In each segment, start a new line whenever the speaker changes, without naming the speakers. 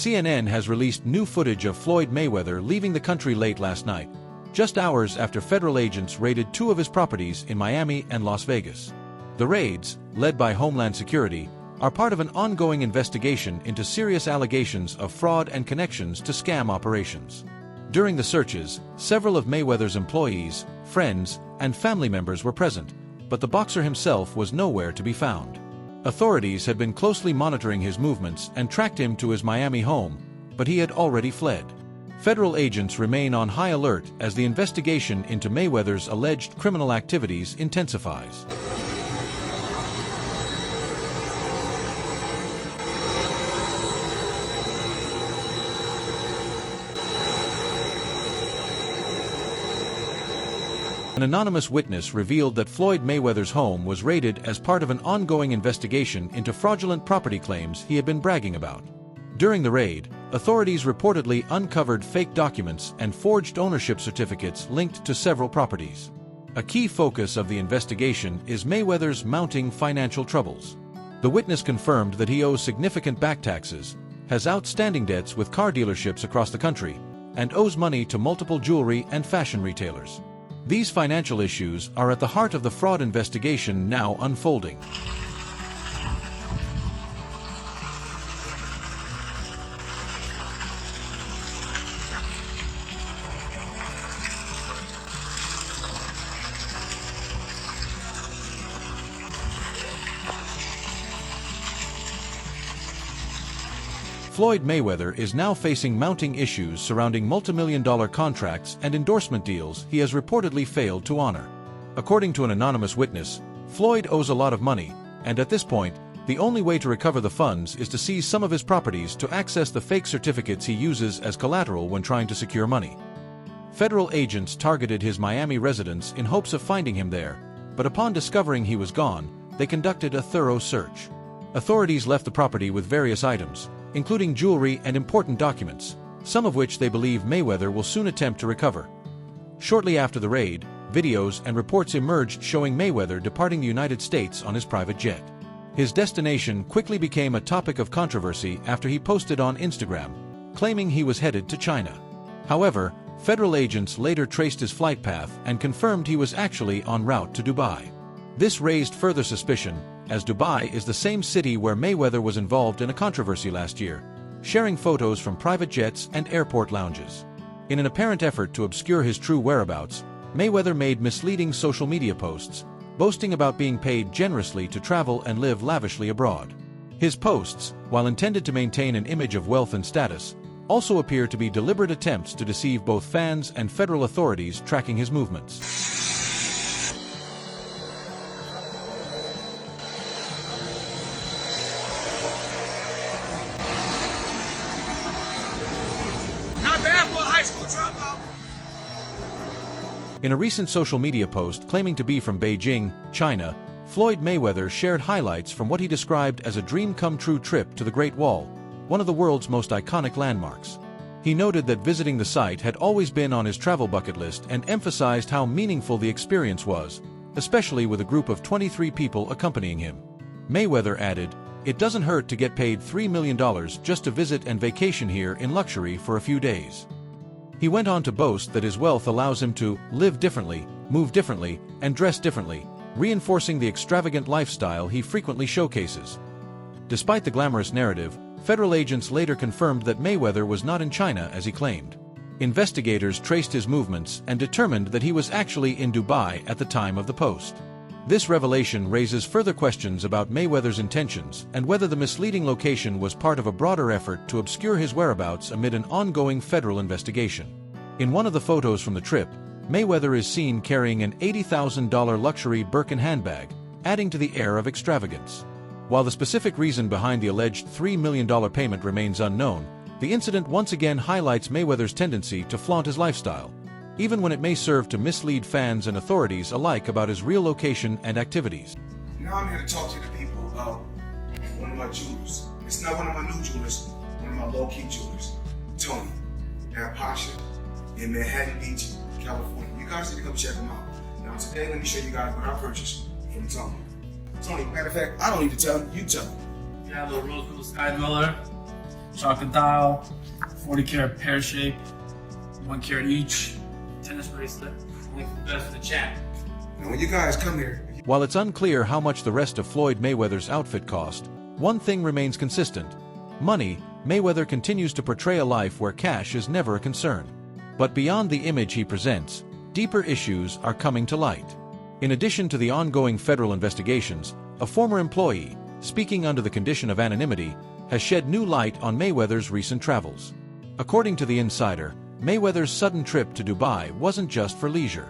CNN has released new footage of Floyd Mayweather leaving the country late last night, just hours after federal agents raided two of his properties in Miami and Las Vegas. The raids, led by Homeland Security, are part of an ongoing investigation into serious allegations of fraud and connections to scam operations. During the searches, several of Mayweather's employees, friends, and family members were present, but the boxer himself was nowhere to be found. Authorities had been closely monitoring his movements and tracked him to his Miami home, but he had already fled. Federal agents remain on high alert as the investigation into Mayweather's alleged criminal activities intensifies. An anonymous witness revealed that Floyd Mayweather's home was raided as part of an ongoing investigation into fraudulent property claims he had been bragging about. During the raid, authorities reportedly uncovered fake documents and forged ownership certificates linked to several properties. A key focus of the investigation is Mayweather's mounting financial troubles. The witness confirmed that he owes significant back taxes, has outstanding debts with car dealerships across the country, and owes money to multiple jewelry and fashion retailers. These financial issues are at the heart of the fraud investigation now unfolding. Floyd Mayweather is now facing mounting issues surrounding multimillion-dollar contracts and endorsement deals he has reportedly failed to honor. According to an anonymous witness, Floyd owes a lot of money, and at this point, the only way to recover the funds is to seize some of his properties to access the fake certificates he uses as collateral when trying to secure money. Federal agents targeted his Miami residence in hopes of finding him there, but upon discovering he was gone, they conducted a thorough search. Authorities left the property with various items, including jewelry and important documents, some of which they believe Mayweather will soon attempt to recover. Shortly after the raid, videos and reports emerged showing Mayweather departing the United States on his private jet. His destination quickly became a topic of controversy after he posted on Instagram, claiming he was headed to China. However, federal agents later traced his flight path and confirmed he was actually en route to Dubai. This raised further suspicion, as Dubai is the same city where Mayweather was involved in a controversy last year, sharing photos from private jets and airport lounges. In an apparent effort to obscure his true whereabouts, Mayweather made misleading social media posts, boasting about being paid generously to travel and live lavishly abroad. His posts, while intended to maintain an image of wealth and status, also appear to be deliberate attempts to deceive both fans and federal authorities tracking his movements. In a recent social media post claiming to be from Beijing, China, Floyd Mayweather shared highlights from what he described as a dream-come-true trip to the Great Wall, one of the world's most iconic landmarks. He noted that visiting the site had always been on his travel bucket list and emphasized how meaningful the experience was, especially with a group of 23 people accompanying him. Mayweather added, "It doesn't hurt to get paid $3 million just to visit and vacation here in luxury for a few days." He went on to boast that his wealth allows him to live differently, move differently, and dress differently, reinforcing the extravagant lifestyle he frequently showcases. Despite the glamorous narrative, federal agents later confirmed that Mayweather was not in China as he claimed. Investigators traced his movements and determined that he was actually in Dubai at the time of the post. This revelation raises further questions about Mayweather's intentions and whether the misleading location was part of a broader effort to obscure his whereabouts amid an ongoing federal investigation. In one of the photos from the trip, Mayweather is seen carrying an $80,000 luxury Birkin handbag, adding to the air of extravagance. While the specific reason behind the alleged $3 million payment remains unknown, the incident once again highlights Mayweather's tendency to flaunt his lifestyle, even when it may serve to mislead fans and authorities alike about his real location and activities.
Now I'm here to talk to the people about one of my jewelers. It's not one of my new jewelers, one of my low-key jewelers, Tony, at Pasha in Manhattan Beach, California. You guys need to come check him out. Now today, let me show you guys what I purchased from Tony. Tony, matter of fact, I don't need to tell you, you tell him.
Yeah, the rose gold sky dweller. chocolate dial, 40 karat pear shape, 1 carat each, tennis bracelet, only for the best for the champ.
Now when you guys come here,
While it's unclear how much the rest of Floyd Mayweather's outfit cost, one thing remains consistent. Money. Mayweather continues to portray a life where cash is never a concern. But beyond the image he presents, deeper issues are coming to light. In addition to the ongoing federal investigations, a former employee, speaking under the condition of anonymity, has shed new light on Mayweather's recent travels. According to The Insider, Mayweather's sudden trip to Dubai wasn't just for leisure.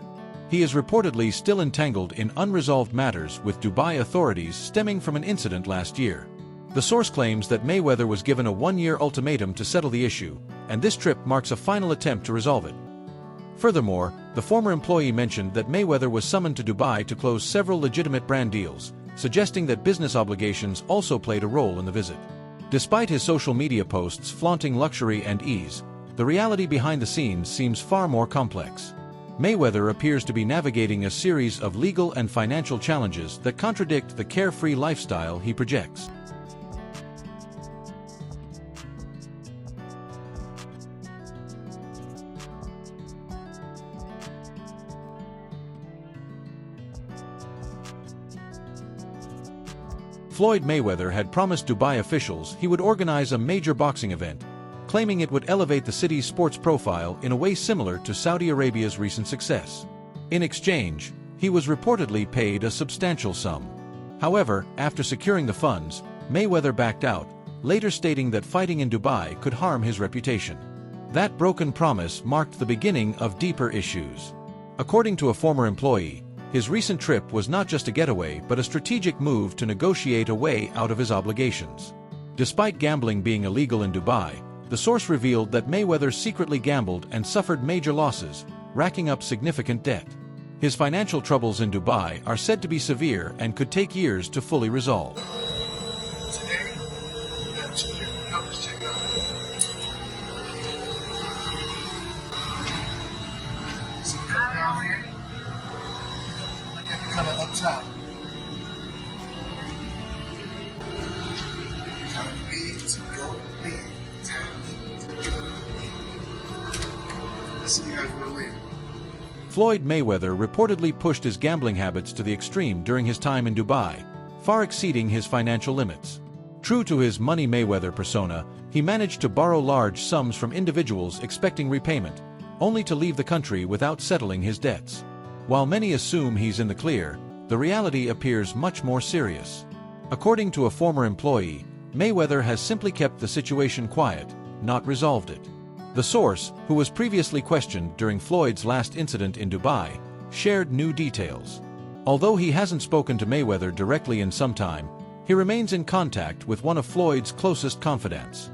He is reportedly still entangled in unresolved matters with Dubai authorities stemming from an incident last year. The source claims that Mayweather was given a one-year ultimatum to settle the issue, and this trip marks a final attempt to resolve it. Furthermore, the former employee mentioned that Mayweather was summoned to Dubai to close several legitimate brand deals, suggesting that business obligations also played a role in the visit. Despite his social media posts flaunting luxury and ease, the reality behind the scenes seems far more complex. Mayweather appears to be navigating a series of legal and financial challenges that contradict the carefree lifestyle he projects. Floyd Mayweather had promised Dubai officials he would organize a major boxing event, claiming it would elevate the city's sports profile in a way similar to Saudi Arabia's recent success. In exchange, he was reportedly paid a substantial sum. However, after securing the funds, Mayweather backed out, later stating that fighting in Dubai could harm his reputation. That broken promise marked the beginning of deeper issues. According to a former employee, his recent trip was not just a getaway but a strategic move to negotiate a way out of his obligations. Despite gambling being illegal in Dubai, the source revealed that Mayweather secretly gambled and suffered major losses, racking up significant debt. His financial troubles in Dubai are said to be severe and could take years to fully resolve.
today, we got 2 different numbers checked out. See that down here? Look at the color up top. Color big to go big. Let's see you guys real later.
Floyd Mayweather reportedly pushed his gambling habits to the extreme during his time in Dubai, far exceeding his financial limits. True to his Money Mayweather persona, he managed to borrow large sums from individuals expecting repayment, only to leave the country without settling his debts. While many assume he's in the clear, the reality appears much more serious. According to a former employee, Mayweather has simply kept the situation quiet, not resolved it. The source, who was previously questioned during Floyd's last incident in Dubai, shared new details. Although he hasn't spoken to Mayweather directly in some time, he remains in contact with one of Floyd's closest confidants.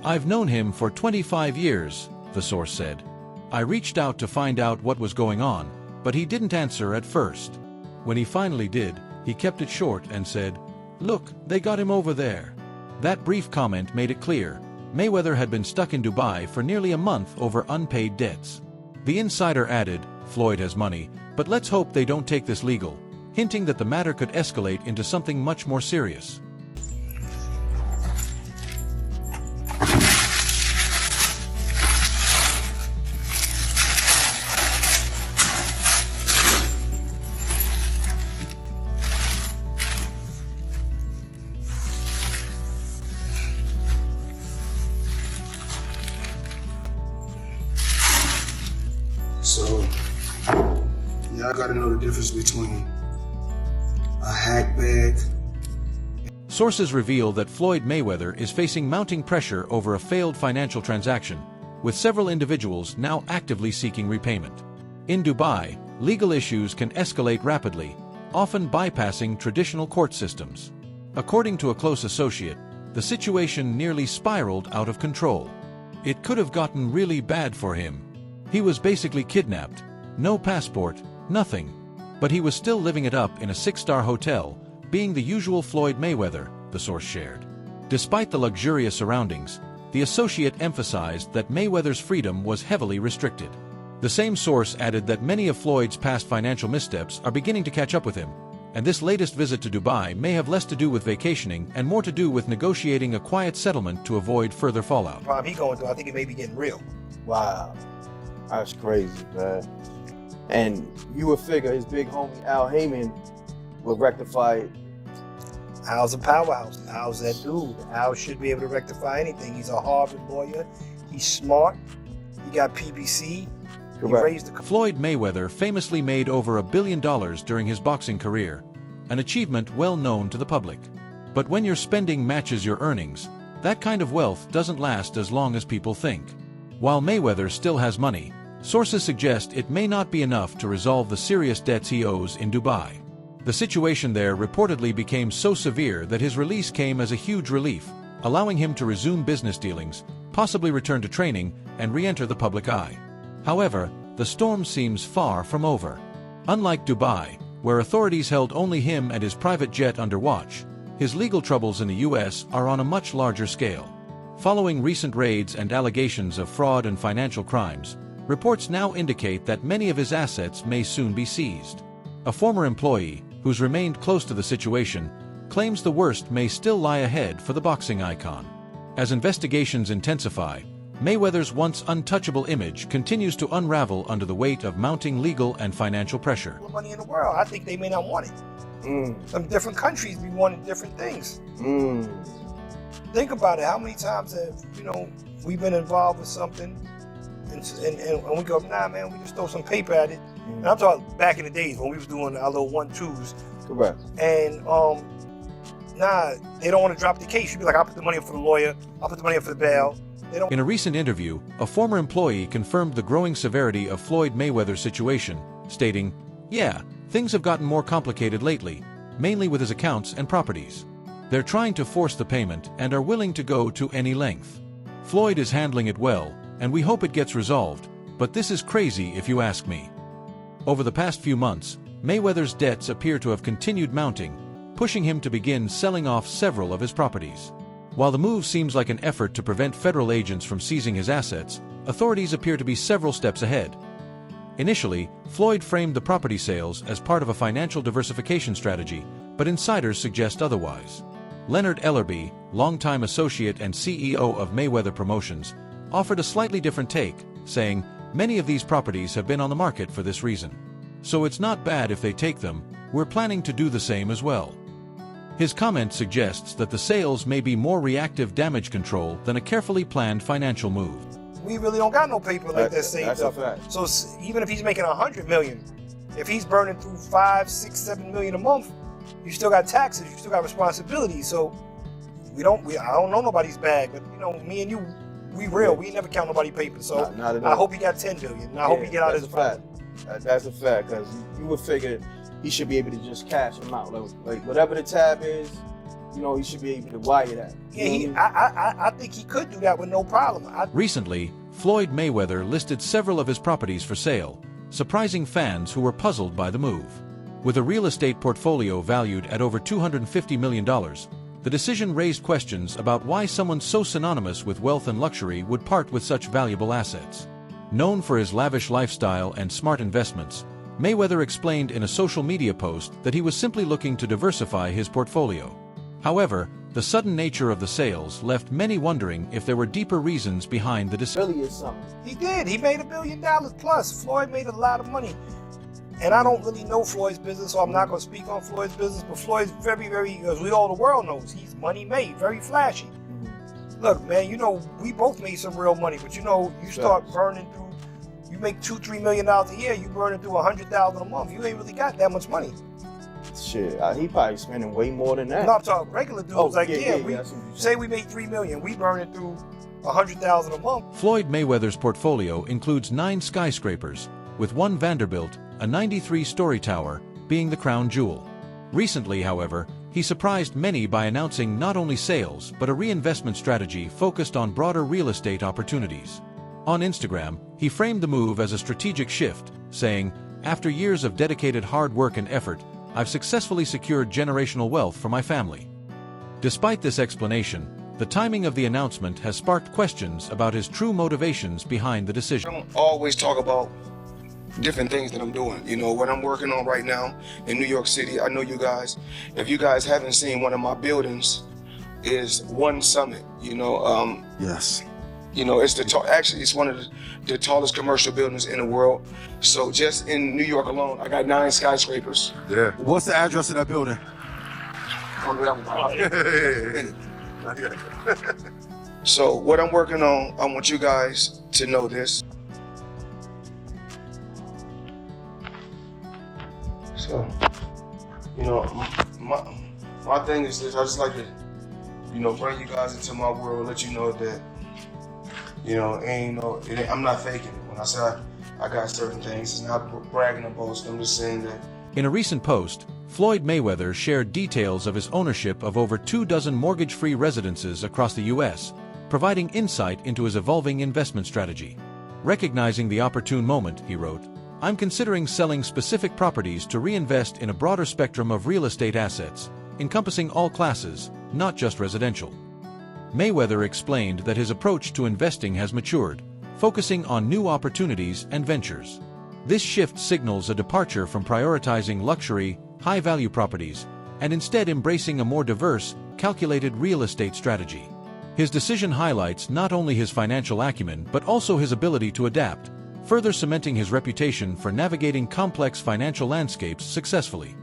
"I've known him for 25 years, the source said. "I reached out to find out what was going on, but he didn't answer at first. When he finally did, he kept it short and said, 'Look, they got him over there.'" That brief comment made it clear Mayweather had been stuck in Dubai for nearly a month over unpaid debts. The Insider added, "Floyd has money, but let's hope they don't take this legal," hinting that the matter could escalate into something much more serious.
So, y'all gotta know the difference between a hack bag.
Sources reveal that Floyd Mayweather is facing mounting pressure over a failed financial transaction, with several individuals now actively seeking repayment. In Dubai, legal issues can escalate rapidly, often bypassing traditional court systems. According to a close associate, the situation nearly spiraled out of control. It could have gotten really bad for him. He was basically kidnapped, no passport, nothing. But he was still living it up in a 6-star hotel, being the usual Floyd Mayweather, the source shared. Despite the luxurious surroundings, the associate emphasized that Mayweather's freedom was heavily restricted. The same source added that many of Floyd's past financial missteps are beginning to catch up with him, and this latest visit to Dubai may have less to do with vacationing and more to do with negotiating a quiet settlement to avoid further fallout.
The problem he going through, I think it may be getting real.
Wow, that's crazy, man. And you would figure his big homie Al Heyman would rectify it.
Al's a powerhouse. Al's that dude. Al should be able to rectify anything. He's a Harvard lawyer. He's smart. He got PBC. He raised the...
Floyd Mayweather famously made over $1 billion during his boxing career, an achievement well known to the public. But when your spending matches your earnings, that kind of wealth doesn't last as long as people think. While Mayweather still has money, sources suggest it may not be enough to resolve the serious debts he owes in Dubai. The situation there reportedly became so severe that his release came as a huge relief, allowing him to resume business dealings, possibly return to training, and re-enter the public eye. However, the storm seems far from over. Unlike Dubai, where authorities held only him and his private jet under watch, his legal troubles in the U.S. are on a much larger scale. Following recent raids and allegations of fraud and financial crimes, reports now indicate that many of his assets may soon be seized. A former employee, who's remained close to the situation, claims the worst may still lie ahead for the boxing icon. As investigations intensify, Mayweather's once untouchable image continues to unravel under the weight of mounting legal and financial pressure.
All the money in the world, I think they may not want it. Some different countries be wanting different things. Think about it. How many times have, we've been involved with something and we go, nah, man, we just throw some paper at it. And I'm talking back in the days when we was doing our little 1-2s.
Correct.
And nah, they don't want to drop the case. You'd be like, I'll put the money up for the lawyer. I'll put the money up for the bail.
In a recent interview, a former employee confirmed the growing severity of Floyd Mayweather's situation, stating, "Yeah, things have gotten more complicated lately, mainly with his accounts and properties. They're trying to force the payment and are willing to go to any length. Floyd is handling it well, and we hope it gets resolved, but this is crazy if you ask me." Over the past few months, Mayweather's debts appear to have continued mounting, pushing him to begin selling off several of his properties. While the move seems like an effort to prevent federal agents from seizing his assets, authorities appear to be several steps ahead. Initially, Floyd framed the property sales as part of a financial diversification strategy, but insiders suggest otherwise. Leonard Ellerby, longtime associate and CEO of Mayweather Promotions, offered a slightly different take, saying, "Many of these properties have been on the market for this reason. So it's not bad if they take them, we're planning to do the same as well." His comment suggests that the sales may be more reactive damage control than a carefully planned financial move.
We really don't got no paper like that saved up. So even if he's making $100 million, if he's burning through $5, $6, $7 million a month, you still got taxes, you still got responsibilities. So I don't know nobody's bag, but me and you, we real. We never count nobody's paper. So I hope he got $10 billion. And I hope he get out of his problem.
That's a fact, because you would figure he should be able to just cash him out. Like whatever the tab is, he should be able to wire that.
Yeah, I think he could do that with no problem.
Recently, Floyd Mayweather listed several of his properties for sale, surprising fans who were puzzled by the move. With a real estate portfolio valued at over $250 million, the decision raised questions about why someone so synonymous with wealth and luxury would part with such valuable assets. Known for his lavish lifestyle and smart investments, Mayweather explained in a social media post that he was simply looking to diversify his portfolio. However, the sudden nature of the sales left many wondering if there were deeper reasons behind the decision.
Really is something.
He did. He made $1 billion plus. Floyd made a lot of money. And I don't really know Floyd's business, so I'm not going to speak on Floyd's business, but Floyd's very, very, as all the world knows, he's money made, very flashy. Look, man, we both made some real money, but you start burning through, you make $2-3 million a year, you burning through $100,000 a month, you ain't really got that much money.
Shit, he probably spending way more than that.
No, I'm talking regular dudes. Say we made $3 million, we burning through $100,000 a month.
Floyd Mayweather's portfolio includes 9 skyscrapers, with one Vanderbilt, a 93-story tower, being the crown jewel. Recently, however, he surprised many by announcing not only sales but a reinvestment strategy focused on broader real estate opportunities. On Instagram, he framed the move as a strategic shift, saying, "After years of dedicated hard work and effort, I've successfully secured generational wealth for my family." Despite this explanation, the timing of the announcement has sparked questions about his true motivations behind the decision.
I don't always talk about different things that I'm doing. You know, what I'm working on right now in New York City, I know you guys, if you guys haven't seen one of my buildings, is One Summit, you know.
Yes.
You know, it's actually it's one of the tallest commercial buildings in the world. So just in New York alone, I got 9 skyscrapers.
Yeah. What's the address of that building?
So what I'm working on, I want you guys to know this. So, you know, my thing is this. I just like to, you know, bring you guys into my world, let you know that, you know, I'm not faking it. When I say I got certain things, it's not bragging or boasting. I'm just saying that.
In a recent post, Floyd Mayweather shared details of his ownership of over 24 mortgage-free residences across the U.S., providing insight into his evolving investment strategy. Recognizing the opportune moment, he wrote, "I'm considering selling specific properties to reinvest in a broader spectrum of real estate assets, encompassing all classes, not just residential." Mayweather explained that his approach to investing has matured, focusing on new opportunities and ventures. This shift signals a departure from prioritizing luxury, high-value properties, and instead embracing a more diverse, calculated real estate strategy. His decision highlights not only his financial acumen but also his ability to adapt, further cementing his reputation for navigating complex financial landscapes successfully.